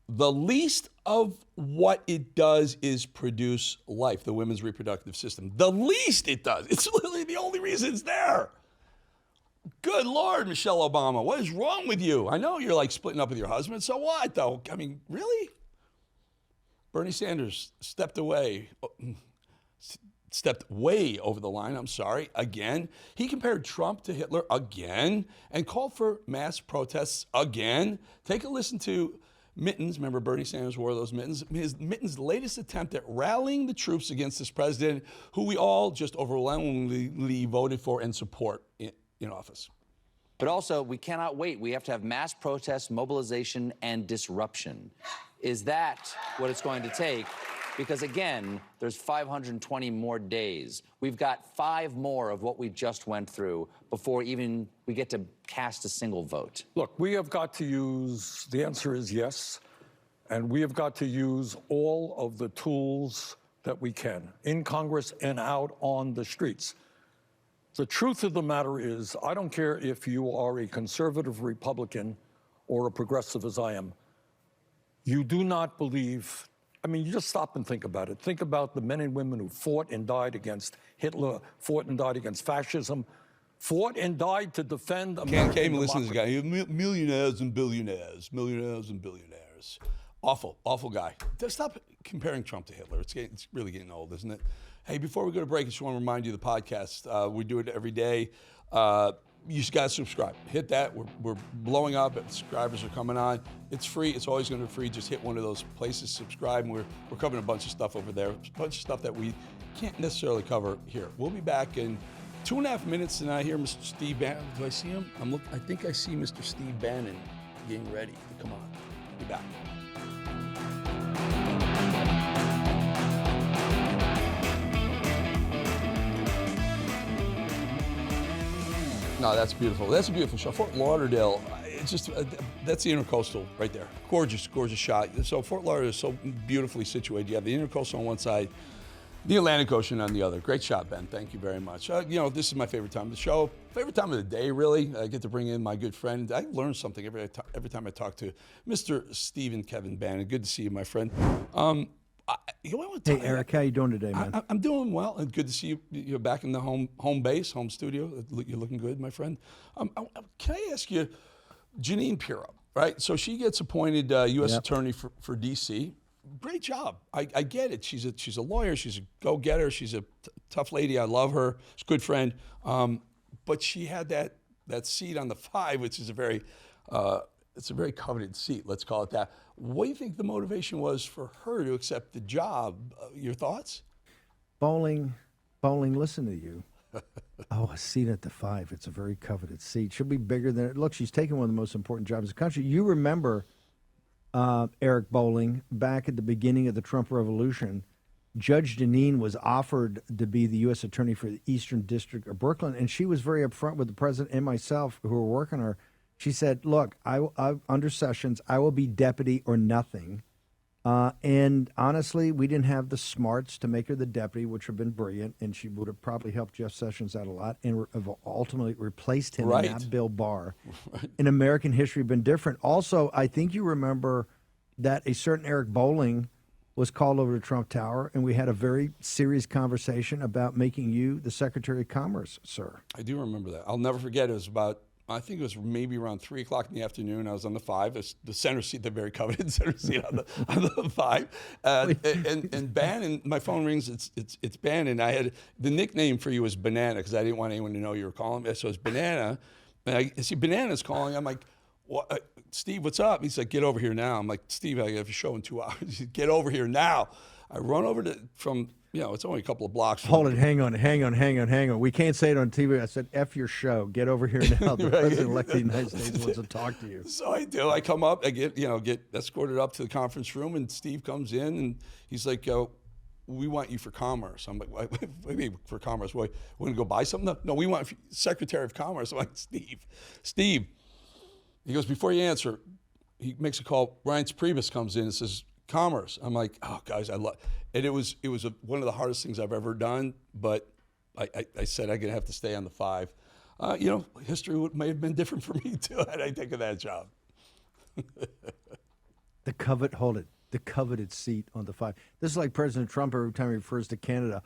The least of what it does is produce life, the women's reproductive system. The least it does. It's literally the only reason it's there. Good Lord, Michelle Obama, what is wrong with you? I know you're like splitting up with your husband. So what, though? I mean, really? Bernie Sanders stepped way over the line, again. He compared Trump to Hitler again and called for mass protests again. Take a listen to Mittens. Remember, Bernie Sanders wore those mittens. Mittens' latest attempt at rallying the troops against this president, who we all just overwhelmingly voted for and support in office. But also, we cannot wait. We have to have mass protests, mobilization, and disruption. Is that what it's going to take? Because again, there's 520 more days. We've got 5 more of what we just went through before even we get to cast a single vote. Look, we have got to use, the answer is yes, and we have got to use all of the tools that we can in Congress and out on the streets. The truth of the matter is, I don't care if you are a conservative Republican or a progressive as I am, you do not believe. I mean, you just stop and think about it. Think about the men and women who fought and died against Hitler, fought and died against fascism, fought and died to defend American Can't even listen to democracy. this guy. Millionaires and billionaires. Awful guy. Stop comparing Trump to Hitler. It's really getting old, isn't it? Hey, before we go to break, I just want to remind you of the podcast. We do it every day. You just got to subscribe. Hit that. We're blowing up. Subscribers are coming on. It's free. It's always going to be free. Just hit one of those places, subscribe, and we're covering a bunch of stuff over there. A bunch of stuff that we can't necessarily cover here. We'll be back in 2.5 minutes, and I hear Mr. Steve Bannon. Do I see him? I think I see Mr. Steve Bannon getting ready to come on. I'll be back. No, that's beautiful. That's a beautiful shot. Fort Lauderdale, it's just, that's the Intercoastal right there. Gorgeous, gorgeous shot. So Fort Lauderdale is so beautifully situated. You have the Intercoastal on one side, The Atlantic Ocean on the other. Great shot, Ben. Thank you very much. This is my favorite time of the show. Favorite time of the day, really. I get to bring in my good friend. I learn something every time I talk to Mr. Stephen Kevin Bannon. Good to see you, my friend. Hey, Eric, how you doing today, man? I'm doing well. And good to see you. You're back in the home base, home studio. You're looking good, my friend. Can I ask you, Jeanine Pirro, right? So she gets appointed U.S. Attorney for D.C. Great job. I get it. She's a lawyer. She's a go-getter. She's a tough lady. I love her. She's a good friend. But she had that seat on the 5, which is a very coveted seat. Let's call it that. What do you think the motivation was for her to accept the job? Your thoughts? Bolling, listen to you. Oh, a seat at the 5. It's a very coveted seat. She'll be bigger than it. Look, she's taking one of the most important jobs in the country. You remember Eric Bolling, back at the beginning of the Trump Revolution, Judge Jeanine was offered to be the U.S. Attorney for the Eastern District of Brooklyn, and she was very upfront with the president and myself, who were working her. She said, look, under Sessions, I will be deputy or nothing. And honestly, we didn't have the smarts to make her the deputy, which would have been brilliant, and she would have probably helped Jeff Sessions out a lot and ultimately replaced him, and not Bill Barr. In American history, been different. Also, I think you remember that a certain Eric Bolling was called over to Trump Tower, and we had a very serious conversation about making you the Secretary of Commerce, sir. I do remember that. I'll never forget. It was about, I think it was maybe around 3 o'clock in the afternoon. I was on the 5, the center seat, the very coveted center seat on the 5. And Bannon, my phone rings. It's Bannon. I had the nickname for you was Banana because I didn't want anyone to know you were calling me. So it's Banana. And I see Banana's calling. I'm like, what? Steve, what's up? He's like, get over here now. I'm like, Steve, I have a show in 2 hours. He said, get over here now. I run over from it's only a couple of blocks. Hold it, hang on. We can't say it on TV. I said, F your show. Get over here now. The President-elect of the United States wants to talk to you. So I do. I come up. I get escorted up to the conference room, and Steve comes in, and he's like, we want you for commerce. I'm like, what do you mean for commerce? We're going to go buy something? No, we want Secretary of Commerce. I'm like, Steve. He goes, before you answer, he makes a call. Ryan Priebus comes in and says, Commerce. I'm like, oh, guys, I love it. And it was one of the hardest things I've ever done, but I said I'm going to have to stay on the 5. History may have been different for me, too, had I taken that job. The coveted seat on the 5. This is like President Trump every time he refers to Canada.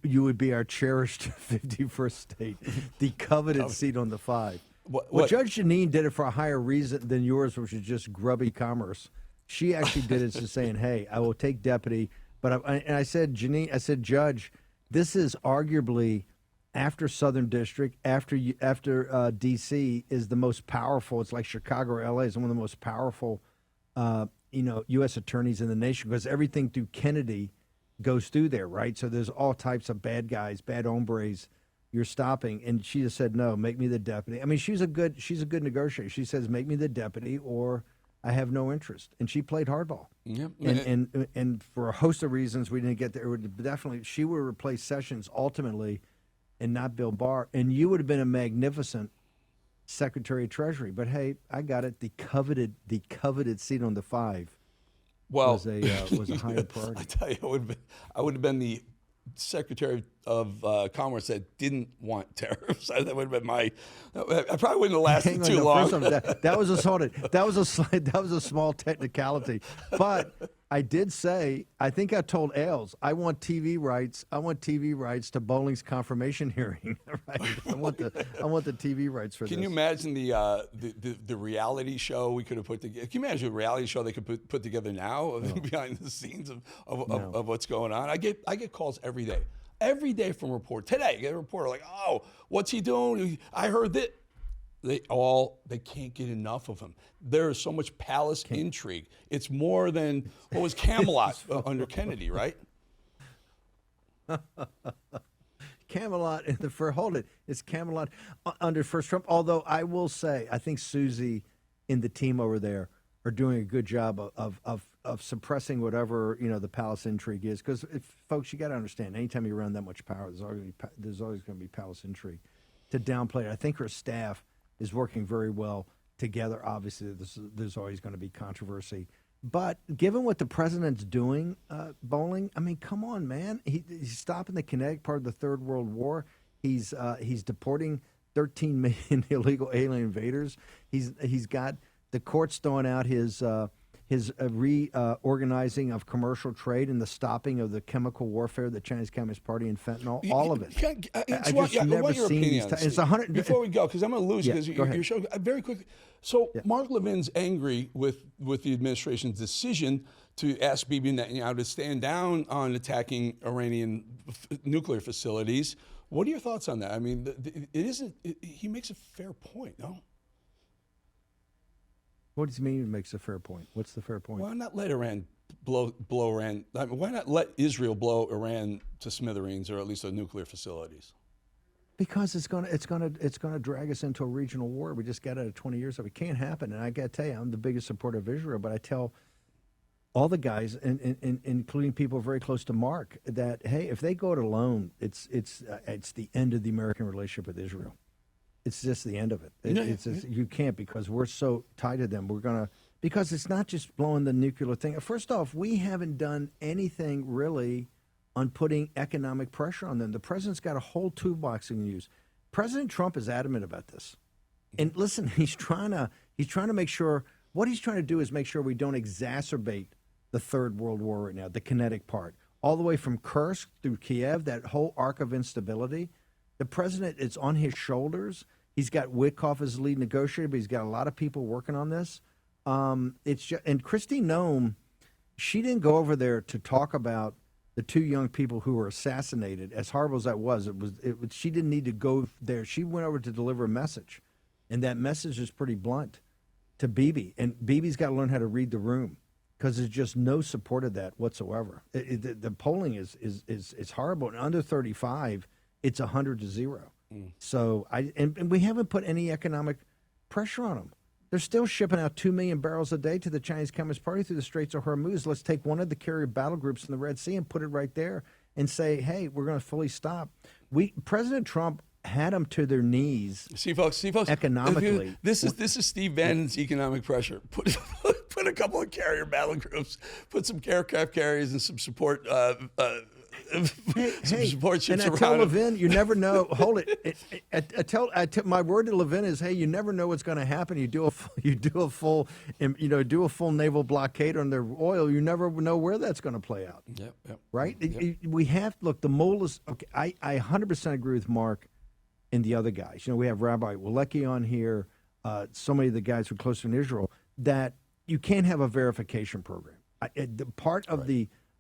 You would be our cherished 51st state. The coveted seat on the 5. Well, Judge Jeanine did it for a higher reason than yours, which is just grubby commerce. She actually did it to saying, hey, I will take deputy. But I said, Jeanine, I said, Judge, this is arguably, after Southern District, after D.C., is the most powerful. It's like Chicago or L.A. is one of the most powerful, U.S. attorneys in the nation, because everything through Kennedy goes through there, right? So there's all types of bad guys, bad hombres you're stopping. And she just said, no, make me the deputy. I mean, she's a good negotiator. She says, make me the deputy or I have no interest. And she played hardball. Yep. And for a host of reasons we didn't get there. Definitely, she would replace Sessions ultimately and not Bill Barr. And you would have been a magnificent Secretary of Treasury. But hey, I got it. The coveted seat on the 5 was a higher priority. I tell you, I would have been the Secretary of Commerce that didn't want tariffs. That would have been my. I probably wouldn't have lasted too long. That was a small technicality, but I did say, I think I told Ailes, I want TV rights. I want TV rights to Bolling's confirmation hearing. Right? I want the TV rights for this. Can you imagine the reality show we could have put together? Can you imagine a reality show they could put together now behind the scenes of what's going on? I get calls every day from reporters. Today, I get a reporter like, oh, what's he doing? I heard that. They can't get enough of him. There is so much palace intrigue. It's more than what was Camelot under Kennedy, right? Camelot in the first. Hold it, it's Camelot under first Trump. Although I will say, I think Susie and the team over there are doing a good job of suppressing whatever the palace intrigue is. Because folks, you got to understand, anytime you're around that much power, there's always going to be palace intrigue. To downplay it, I think her staff is working very well together. Obviously, there's always going to be controversy. But given what the president's doing, Bolling, I mean, come on, man. He's stopping the kinetic part of the Third World War. He's deporting 13 million illegal alien invaders. He's got the courts throwing out his reorganizing of commercial trade and the stopping of the chemical warfare, the Chinese Communist Party and fentanyl, all of it. I just never seen these. It's 100. Before we go, because I'm going to lose because go ahead. you're showing very quickly. So Mark Levin's angry with the administration's decision to ask Bibi Netanyahu to stand down on attacking Iranian nuclear facilities. What are your thoughts on that? I mean, he makes a fair point, no? What does he mean he makes a fair point? What's the fair point? Why not let Iran blow Iran? I mean, why not let Israel blow Iran to smithereens, or at least the nuclear facilities? Because it's gonna drag us into a regional war. We just got out of 20 years of it. It can't happen. And I got to tell you, I'm the biggest supporter of Israel, but I tell all the guys, including people very close to Mark, that hey, if they go it alone, it's the end of the American relationship with Israel. It's just the end of it. You can't, because we're so tied to them. Because it's not just blowing the nuclear thing. First off, we haven't done anything really on putting economic pressure on them. The president's got a whole toolbox he can use. President Trump is adamant about this. And listen, he's trying to make sure, what he's trying to do is make sure we don't exacerbate the Third World War right now, the kinetic part. All the way from Kursk through Kiev, that whole arc of instability. The president, it's on his shoulders. He's got Witkoff as lead negotiator, but he's got a lot of people working on this. And Kristi Noem, she didn't go over there to talk about the two young people who were assassinated. As horrible as that was, she didn't need to go there. She went over to deliver a message, and that message is pretty blunt to Bibi. And Bibi's got to learn how to read the room, because there's just no support of that whatsoever. The polling is horrible. And under 35, it's 100-0. So and we haven't put any economic pressure on them. They're still shipping out 2 million barrels a day to the Chinese Communist Party through the Straits of Hormuz. Let's take one of the carrier battle groups in the Red Sea and put it right there and say, hey, we're going to fully stop. President Trump had them to their knees. See, folks. Economically, this is Steve Bannon's economic pressure. Put a couple of carrier battle groups, put some aircraft carriers and some support. Support ships and I tell Levin, you never know. Hold it. I tell my word to Levin is, hey, you never know what's going to happen. You do a full naval blockade on their oil. You never know where that's going to play out. Yep. Right. Yep. We have look. The mole is okay. I 100% agree with Mark and the other guys. We have Rabbi Walecki on here. So many of the guys who are close to Israel, that you can't have a verification program. Part of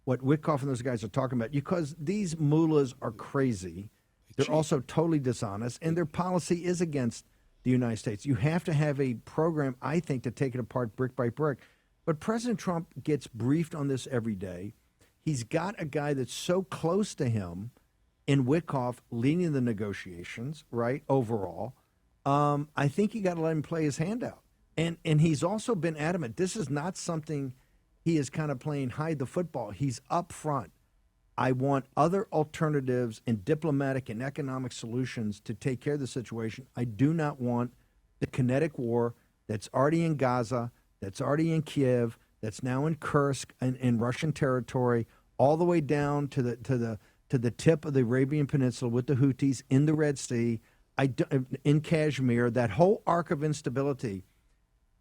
what Witkoff and those guys are talking about, because these mullahs are crazy. They're also totally dishonest, and their policy is against the United States. You have to have a program, I think, to take it apart brick by brick. But President Trump gets briefed on this every day. He's got a guy that's so close to him in Witkoff leading the negotiations, right, overall. I think you got to let him play his hand out. And he's also been adamant. This is not something he is kind of playing hide the football. He's up front. I want other alternatives and diplomatic and economic solutions to take care of the situation. I do not want the kinetic war that's already in Gaza, that's already in Kiev, that's now in Kursk and in Russian territory, all the way down to the tip of the Arabian Peninsula with the Houthis in the Red Sea, in Kashmir, that whole arc of instability.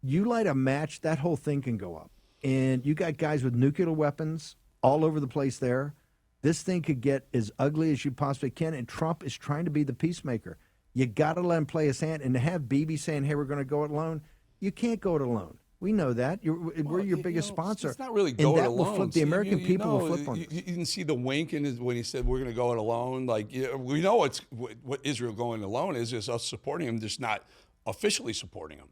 You light a match, that whole thing can go up. And you got guys with nuclear weapons all over the place there. This thing could get as ugly as you possibly can, and Trump is trying to be the peacemaker. You got to let him play his hand, and to have Bibi saying, hey, we're going to go it alone, you can't go it alone. We know that. We're your biggest sponsor. It's not really go it alone. Will flip, the American people will flip on you. You didn't see the wink when he said, we're going to go it alone. Like, we know what Israel going alone is us supporting him, just not officially supporting him.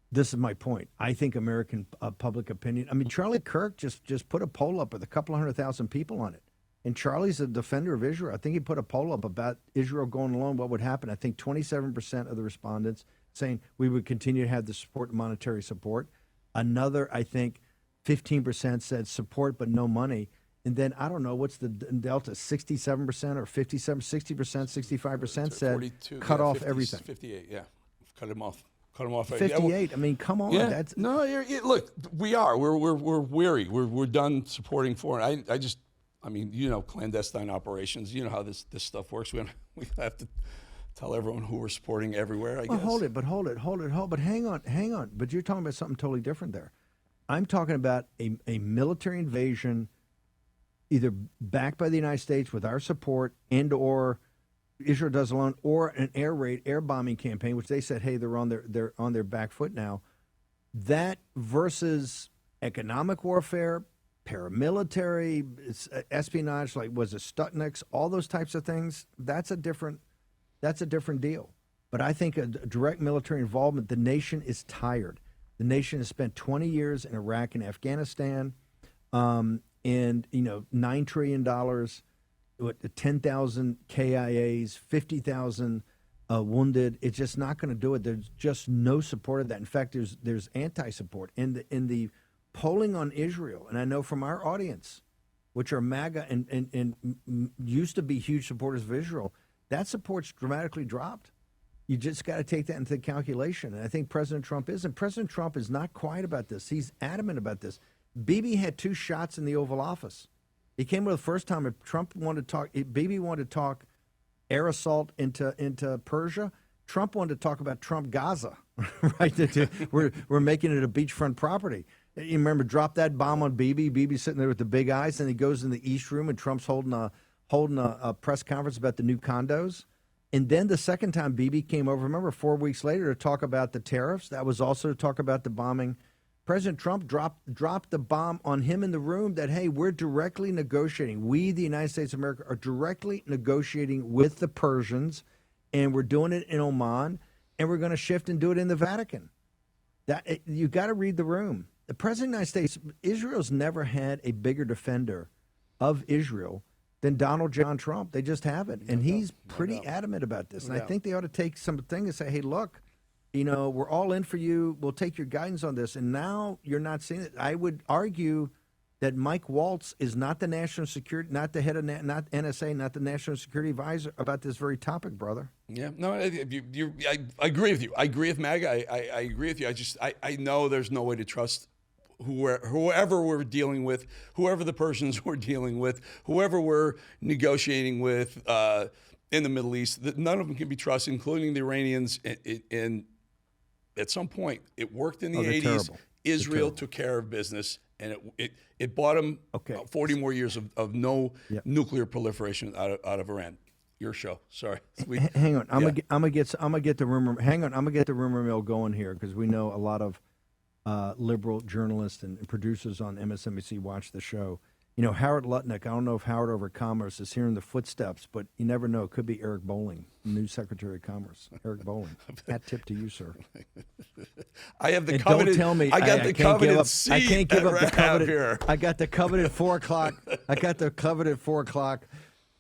This is my point. I think American public opinion. I mean, Charlie Kirk just put a poll up with a couple 100,000 people on it. And Charlie's a defender of Israel. I think he put a poll up about Israel going alone, what would happen. I think 27% of the respondents saying we would continue to have the support, monetary support. Another, I think, 15% said support but no money. And then, I don't know, what's the delta, 67% or 57, 60%, 65% said cut off 50, everything. 58, yeah. Cut him off. cut them off. 58. I mean, come on. Yeah. That's No, look, we are. We're weary. We're done supporting foreign. I mean, clandestine operations. You know how this stuff works. We have to tell everyone who we're supporting everywhere, I guess. Hold it. But hang on. But you're talking about something totally different there. I'm talking about a military invasion, either backed by the United States with our support and or Israel does alone, or an air raid, air bombing campaign, which they said, hey, they're on their back foot now. That versus economic warfare, paramilitary, espionage, like was it Stuxnet, all those types of things. That's a different deal. But I think a direct military involvement, the nation is tired. The nation has spent 20 years in Iraq and Afghanistan, and $9 trillion. 10,000 KIAs, 50,000 wounded. It's just not going to do it. There's just no support of that. In fact, there's anti-support in the polling on Israel. And I know from our audience, which are MAGA and used to be huge supporters of Israel, that support's dramatically dropped. You just got to take that into calculation. And I think President Trump is. And President Trump is not quiet about this. He's adamant about this. Bibi had 2 shots in the Oval Office. He came with the first time. If Trump wanted to talk, Bibi wanted to talk air assault into Persia. Trump wanted to talk about Trump Gaza, right? We're making it a beachfront property. You remember, drop that bomb on Bibi. Bibi's sitting there with the big eyes, and he goes in the East Room, and Trump's holding a press conference about the new condos. And then the second time Bibi came over, remember, 4 weeks later to talk about the tariffs. That was also to talk about the bombing. President Trump dropped the bomb on him in the room that, hey, we're directly negotiating. We, the United States of America, are directly negotiating with the Persians, and we're doing it in Oman, and we're going to shift and do it in the Vatican. You got to read the room. The President of the United States, Israel's never had a bigger defender of Israel than Donald John Trump. They just haven't. And he's pretty adamant about this. And I think they ought to take something and say, hey, look, we're all in for you. We'll take your guidance on this. And now you're not seeing it. I would argue that Mike Waltz is not the national security, not the head of, not NSA, not the national security advisor about this very topic, brother. Yeah, no, I agree with you. I agree with MAGA. I agree with you. I know there's no way to trust whoever we're dealing with, whoever the Persians we're dealing with, whoever we're negotiating with in the Middle East. None of them can be trusted, including the Iranians. And at some point, it worked in the 80s. Terrible. Israel took care of business, and it bought them 40 more years of no nuclear proliferation out of Iran. Your show, sorry. Hang on, I'm gonna get the rumor. Hang on, I'm gonna get the rumor mill going here because we know a lot of liberal journalists and producers on MSNBC watch the show. Howard Lutnick, I don't know if Howard over Commerce is hearing the footsteps, but you never know. It could be Eric Bolling, new Secretary of Commerce. Eric Bolling. Hat tip to you, sir. I have the and coveted. Don't tell me I got the coveted seat. I can't give up the coveted. Here. I got the coveted 4 o'clock. I got the coveted 4 o'clock.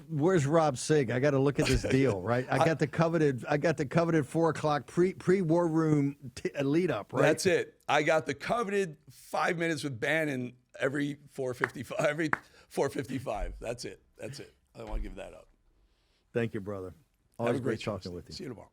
Where's Rob Sig? I got to look at this deal, right? I got the coveted 4 o'clock pre-war room lead up, right? That's it. I got the coveted 5 minutes with Bannon every 4:55. That's it. I don't want to give that up. Thank you, brother. Always great talking with you. See you tomorrow.